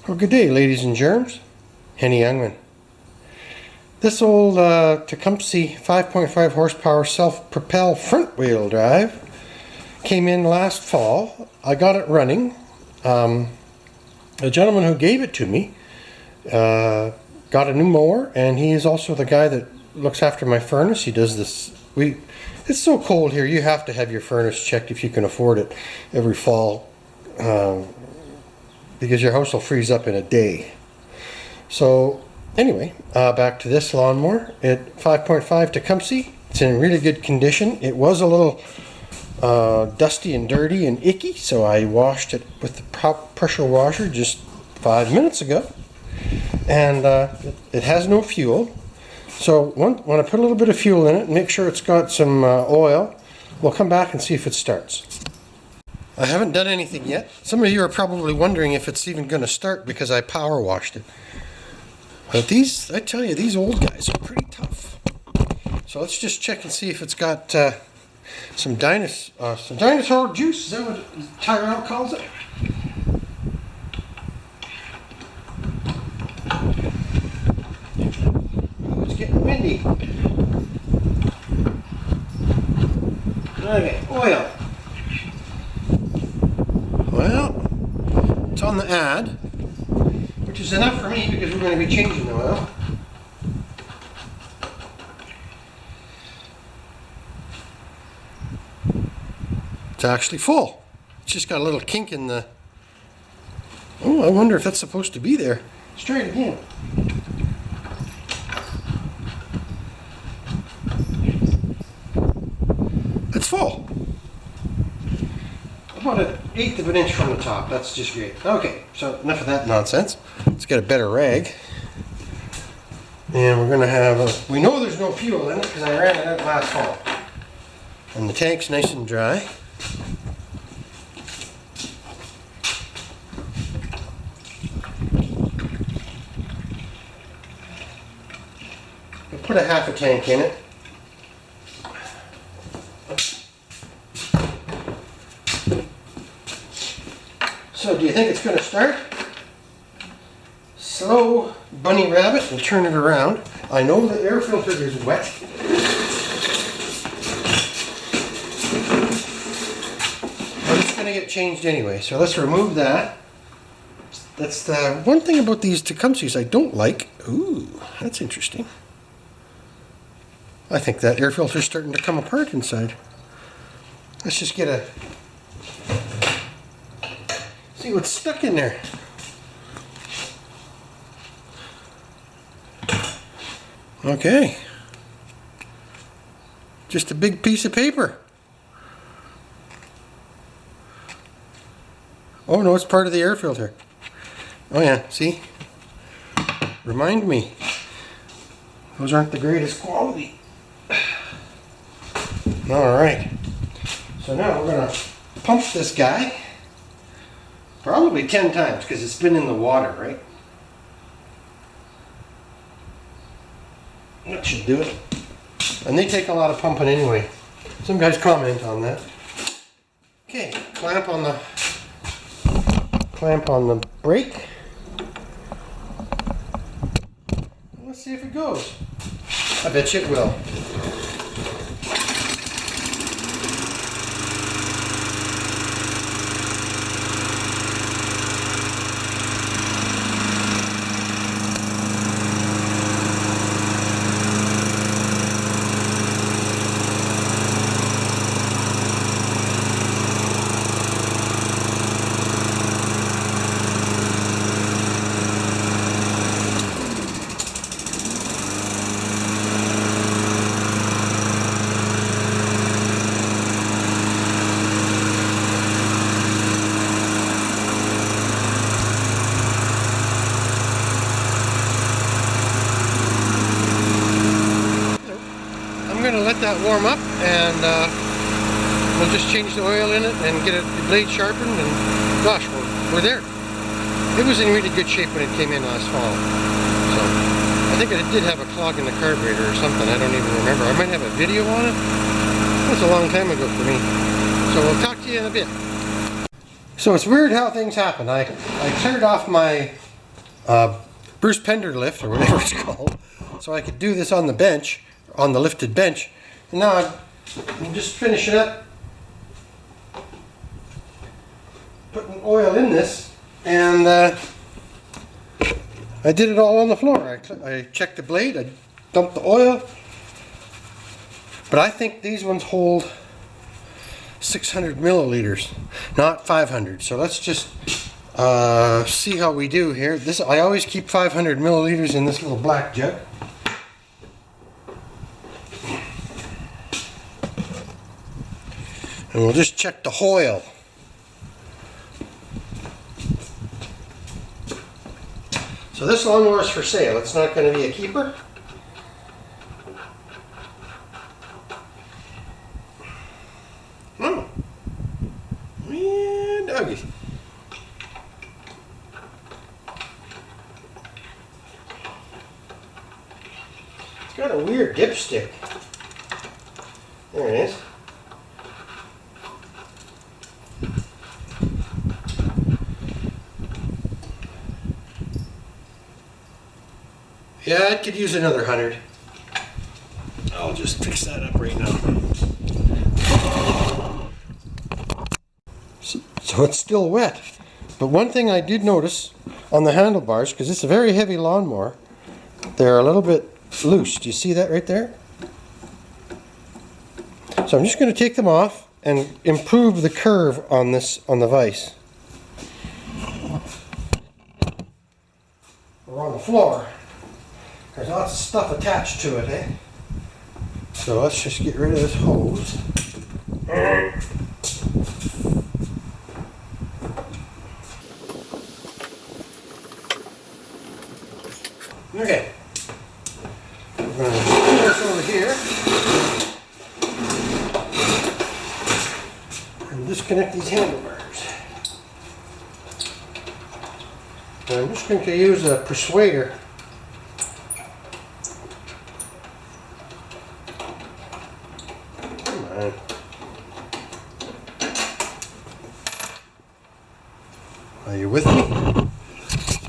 Well, good day, ladies and germs. Henny Youngman. This old Tecumseh 5.5 horsepower self-propel front wheel drive came in last fall. I got it running. The gentleman who gave it to me got a new mower, and he is also the guy that looks after my furnace. He does this. It's so cold here, you have to have your furnace checked if you can afford it every fall. Because your house will freeze up in a day. So anyway, back to this lawnmower at 5.5 Tecumseh. It's in really good condition. It was a little dusty and dirty and icky, so I washed it with the pressure washer just 5 minutes ago. And it has no fuel. So when I put a little bit of fuel in it, make sure it's got some oil, we'll come back and see if it starts. I haven't done anything yet. Some of you are probably wondering if it's even going to start because I power washed it. But these, I tell you, these old guys are pretty tough. So let's just check and see if it's got some dinosaur juice. Is that what Tyrell calls it? Oh, it's getting windy. Okay, oil. Well, it's on the ad, which is enough for me because we're going to be changing the oil. It's actually full. It's just got a little kink in the... Oh, I wonder if that's supposed to be there. Let's try it again. It's full. About an eighth of an inch from the top. That's just great. Okay, so enough of that nonsense. Let's get a better rag. And we're going to have we know there's no fuel in it because I ran it out last fall. And the tank's nice and dry. We'll put a half a tank in it. So do you think it's going to start? Slow bunny rabbit, we'll turn it around. I know the air filter is wet. But it's going to get changed anyway, so let's remove that. That's the one thing about these Tecumsehs I don't like. Ooh, that's interesting. I think that air filter's starting to come apart inside. Let's just get a... see what's stuck in there. Okay. Just a big piece of paper. Oh no, it's part of the air filter. Oh yeah, see? Remind me. Those aren't the greatest quality. Alright. So now we're going to pump this guy. Probably 10 times because it's been in the water, right? That should do it. And they take a lot of pumping anyway. Some guys comment on that. Okay, clamp on the brake. Let's see if it goes. I bet you it will. Let that warm up, and we'll just change the oil in it and get the blade sharpened, and gosh, we're there. It was in really good shape when it came in last fall. So I think it did have a clog in the carburetor or something. I don't even remember. I might have a video on it. That's a long time ago for me. So we'll talk to you in a bit. So it's weird how things happen. I cleared off my Bruce Pender lift, or whatever it's called, so I could do this on the bench, on the lifted bench. And now I'm just finishing up putting oil in this, and I did it all on the floor. I checked the blade, I dumped the oil, but I think these ones hold 600 milliliters, not 500. So let's just see how we do here. This, I always keep 500 milliliters in this little black jug. And we'll just check the oil. So this lawnmower is for sale. It's not going to be a keeper. Oh. Man, doggies. It's got a weird dipstick. There it is. Yeah, it could use another 100. I'll just fix that up right now. So it's still wet. But one thing I did notice on the handlebars, because it's a very heavy lawnmower, they're a little bit loose. Do you see that right there? So I'm just going to take them off and improve the curve on this, on the vise. Or on the floor. There's lots of stuff attached to it, eh? So let's just get rid of this hose. Okay. We're going to put this over here and disconnect these handlebars. And I'm just going to use a persuader. Are you with me? So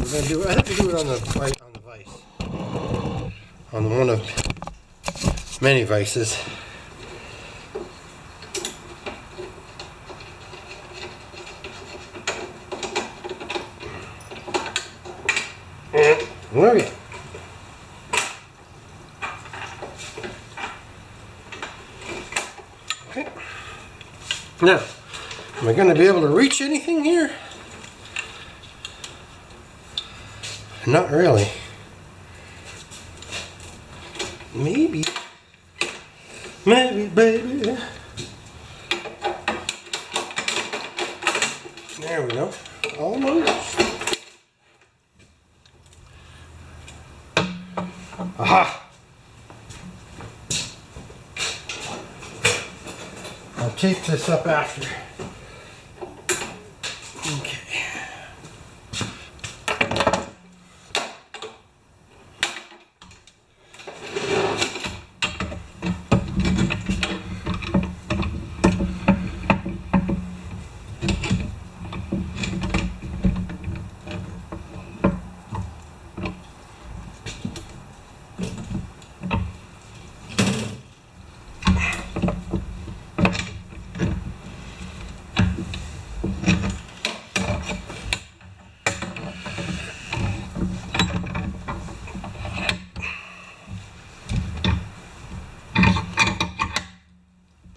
we're going to do. I have to do it on the vise, on one of many vices. Okay. Okay. Now, am I going to be able to reach anything here? Not really. Maybe. Maybe, baby. There we go. Almost. Aha! I'll tape this up after. Okay.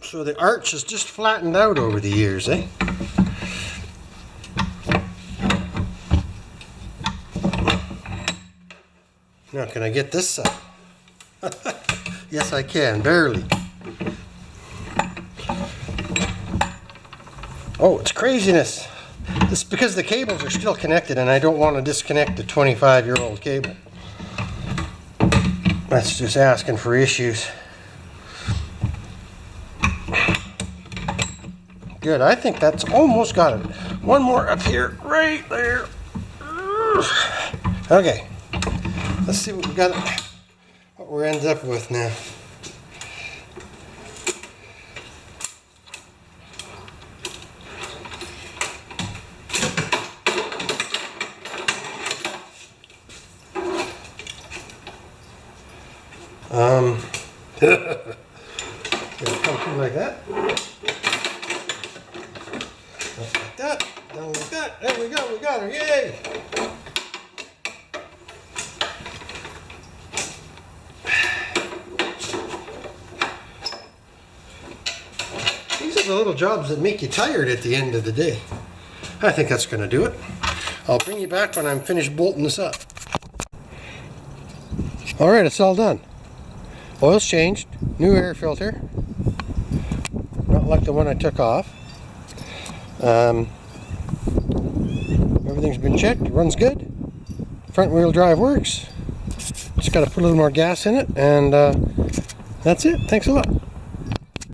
So the arch has just flattened out over the years, eh? Now, can I get this up? Yes, I can, barely. Oh, it's craziness. This is because the cables are still connected and I don't want to disconnect the 25-year-old cable. That's just asking for issues. Good, I think that's almost got it. One more up here, right there. Okay, let's see what we got, what we end up with now. It'll come through like that. Up like that. Down like that. There we go. We got her. Yay! These are the little jobs that make you tired at the end of the day. I think that's going to do it. I'll bring you back when I'm finished bolting this up. Alright, it's all done. Oil's changed. New air filter. Not like the one I took off. Everything's been checked. It runs good. Front wheel drive works. Just got to put a little more gas in it, and that's it. Thanks a lot.